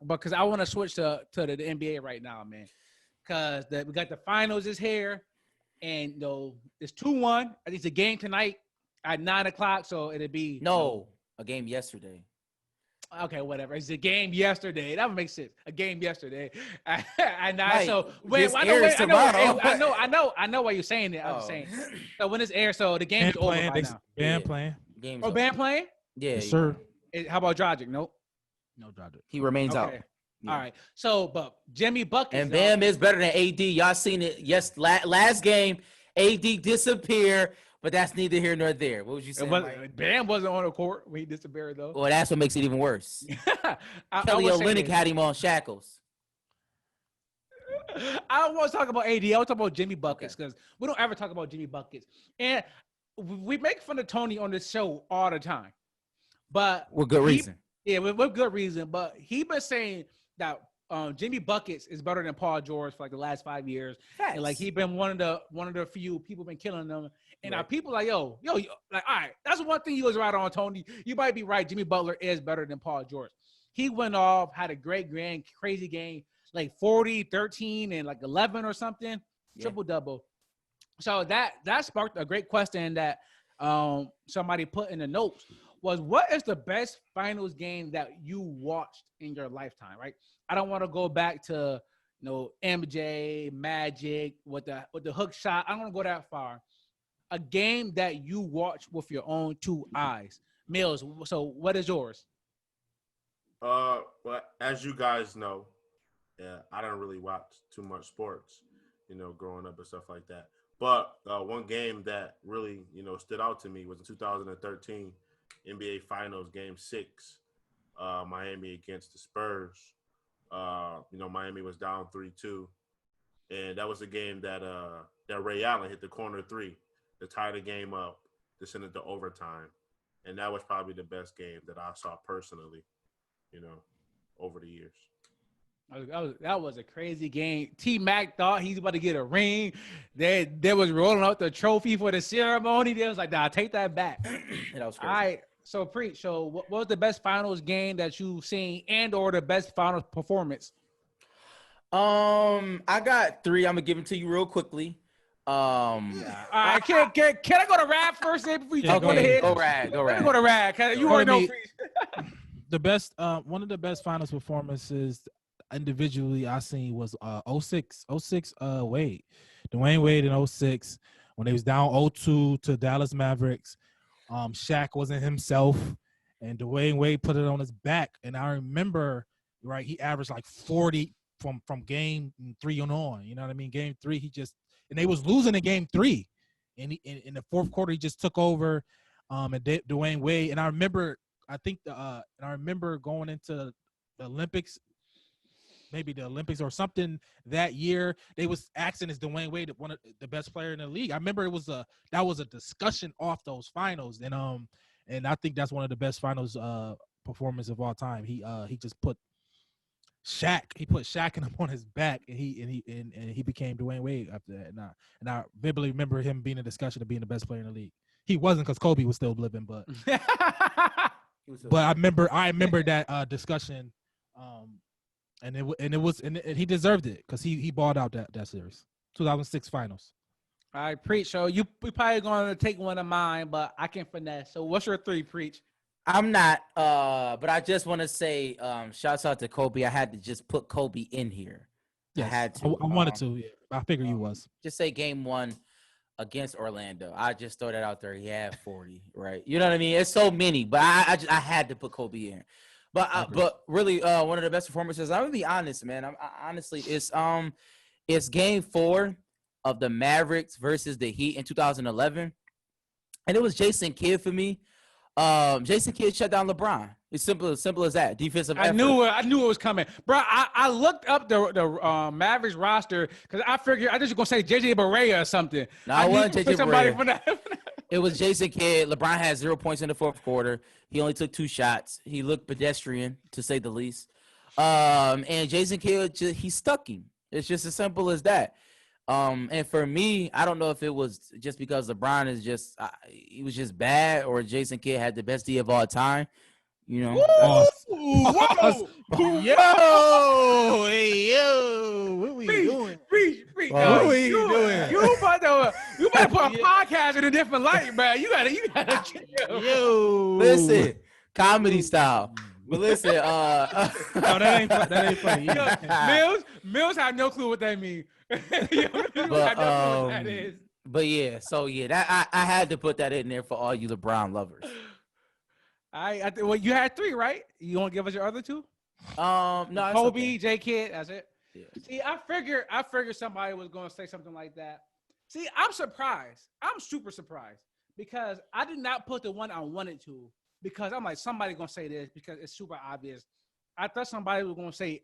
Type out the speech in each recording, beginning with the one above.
because I want to switch to the NBA right now, man. Because we got the finals is here, and it's 2-1. I think it's a game tonight at 9:00, so it'll be No, a game yesterday. Okay, whatever. It's a game yesterday. That would make sense. A game yesterday. And Mike, so wait, this airs tomorrow. I know why you're saying that. I'm just saying. So when it's aired, so the game Band is over playing. by now. Band playing. Game's Oh, over. band playing? Yeah, Yes, sir. How about Dragic? Nope. No doubt. he remains out. Okay. Yeah. All right. So, but Jimmy Buckets. And Bam is better than AD. Y'all seen it? Yes, last game, AD disappeared, but that's neither here nor there. What would you say? Bam wasn't on the court when he disappeared, though. Well, that's what makes it even worse. Kelly Olynyk had him on shackles. I don't want to talk about AD. I want to talk about Jimmy Buckets because we don't ever talk about Jimmy Buckets. And we make fun of Tony on this show all the time. But with good reason. Yeah, with good reason. But he been saying that Jimmy Buckets is better than Paul George for like the last 5 years. Facts. And like he been one of the few people been killing them. And now people like, yo, like, all right, that's one thing you was right on, Tony. You might be right. Jimmy Butler is better than Paul George. He went off, had a great, crazy game, like 40, 13, and like 11 or something, triple-double. So that sparked a great question that somebody put in the notes was, what is the best finals game that you watched in your lifetime, right? I don't want to go back to, MJ, Magic, with the hook shot. I don't want to go that far. A game that you watch with your own two eyes. Mills, so what is yours? Well, as you guys know, I don't really watch too much sports, growing up and stuff like that. But one game that really, stood out to me was the 2013 NBA Finals Game 6, Miami against the Spurs. Miami was down 3-2, and that was a game that Ray Allen hit the corner three to tie the game up, to send it to overtime, and that was probably the best game that I saw personally, over the years. That was a crazy game. T-Mac thought he's about to get a ring. They was rolling out the trophy for the ceremony. They was like, nah, take that back. That was crazy. All right. So, Preach, what was the best finals game that you've seen and or the best finals performance? I got 3. I'm going to give them to you real quickly. All right, can I go to Rad first before you Yeah, go ahead? Go Rad. Let me go to Rad. You already know Preach. The best, one of the best finals performances individually I seen was 06 Wade. Dwayne Wade in 06 when they was down 0-2 to Dallas Mavericks. Shaq wasn't himself, and Dwayne Wade put it on his back. And I remember, right, he averaged like 40 from game 3 on. You know what I mean? Game 3, and they was losing in game 3. And in the fourth quarter, he just took over. And Dwayne Wade, and I remember, going into the Olympics, maybe the Olympics or something that year, they was asking, is Dwayne Wade one of the best player in the league? I remember that was a discussion off those finals, and I think that's one of the best finals performance of all time. He just put Shaq and him on his back, and he became Dwayne Wade after that. And I vividly remember him being in a discussion of being the best player in the league. He wasn't, because Kobe was still living, but I remember that discussion. And he deserved it because he balled out that series. 2006 finals. All right, Preach. So we probably going to take one of mine, but I can finesse. So what's your 3, Preach? I'm not, but I just want to say, shouts out to Kobe. I had to just put Kobe in here. Yes, I had to. I wanted to. Yeah, I figured you was. Just say game 1 against Orlando. I just throw that out there. He had 40, right? You know what I mean? It's so many, but I had to put Kobe in. But really, one of the best performances. I'm gonna be honest, man. Honestly, it's game 4 of the Mavericks versus the Heat in 2011, and it was Jason Kidd for me. Jason Kidd shut down LeBron. It's simple as that. Defensive effort. I knew it was coming, bro. I looked up the Mavericks roster because I figured I just gonna say JJ Barea or something. No, I wasn't JJ Barea. For that. It was Jason Kidd. LeBron had 0 points in the fourth quarter. He only took 2 shots. He looked pedestrian, to say the least. And Jason Kidd, he stuck him. It's just as simple as that. And for me, I don't know if it was just because LeBron is he was just bad, or Jason Kidd had the best D of all time. You know, Pause. Whoa! Hey, yo, what we doing? Preach. What we doing? You about to put a podcast in a different light, man. You gotta chill. Yo, listen, comedy style. But listen, no, that ain't funny. Yo, Mills have no clue what that means. You have no clue what that is. But yeah, so yeah, that I had to put that in there for all you LeBron lovers. Well, you had 3, right? You want to give us your other 2? No, Kobe, okay. J Kidd, that's it. Yeah. See, I figured somebody was going to say something like that. See, I'm surprised. I'm super surprised because I did not put the one I wanted to because I'm like, somebody going to say this because it's super obvious. I thought somebody was going to say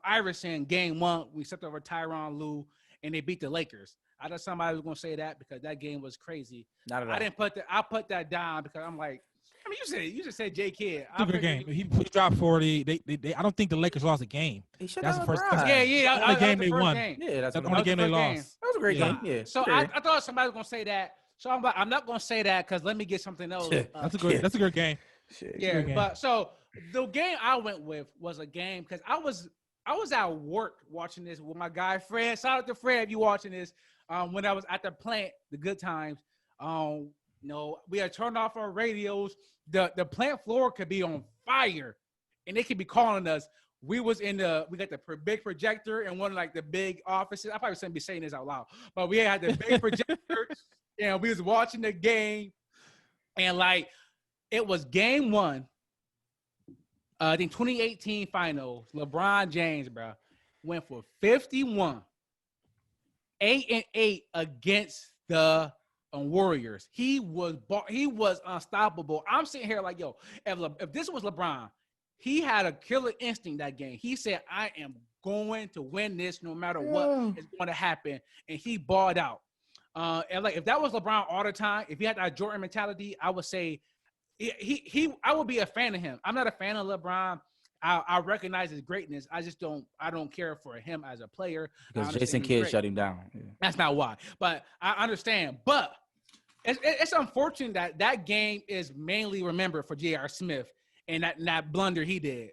Iverson game 1, we stepped over Tyronn Lue and they beat the Lakers. I thought somebody was going to say that because that game was crazy. Not at all. I didn't put that. I put that down because I'm like, I mean, you just said J Kidd. It's a good game. He dropped 40. They I don't think the Lakers lost a game. That's the first time. Yeah. Only game they won. Yeah, that's the only game they lost. That was a great game. Yeah. So I thought somebody was gonna say that. So I'm like, I'm not gonna say that because let me get something else. That's a good game. Shit. Yeah, but so the game I went with was a game because I was at work watching this with my guy Fred. Shout out to Fred if you watching this. When I was at the plant, the good times. We had turned off our radios. The plant floor could be on fire, and they could be calling us. We got the big projector in one of like the big offices. I probably shouldn't be saying this out loud, but we had the big projector, and we was watching the game, and like it was game 1. I think 2018 finals. LeBron James, bro, went for 51, 8-8 against the Warriors. He was unstoppable. I'm sitting here like, yo, if this was LeBron, he had a killer instinct that game. He said, I am going to win this no matter what is going to happen. And he balled out. And like, if that was LeBron all the time, if he had that Jordan mentality, I would say I would be a fan of him. I'm not a fan of LeBron. I recognize his greatness. I don't care for him as a player. Because Jason Kidd shut him down. Yeah. That's not why. But I understand. But it's unfortunate that game is mainly remembered for J.R. Smith and that blunder he did.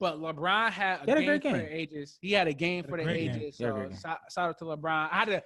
But LeBron had a game for the ages. He had a game for the ages. So shout out to LeBron. I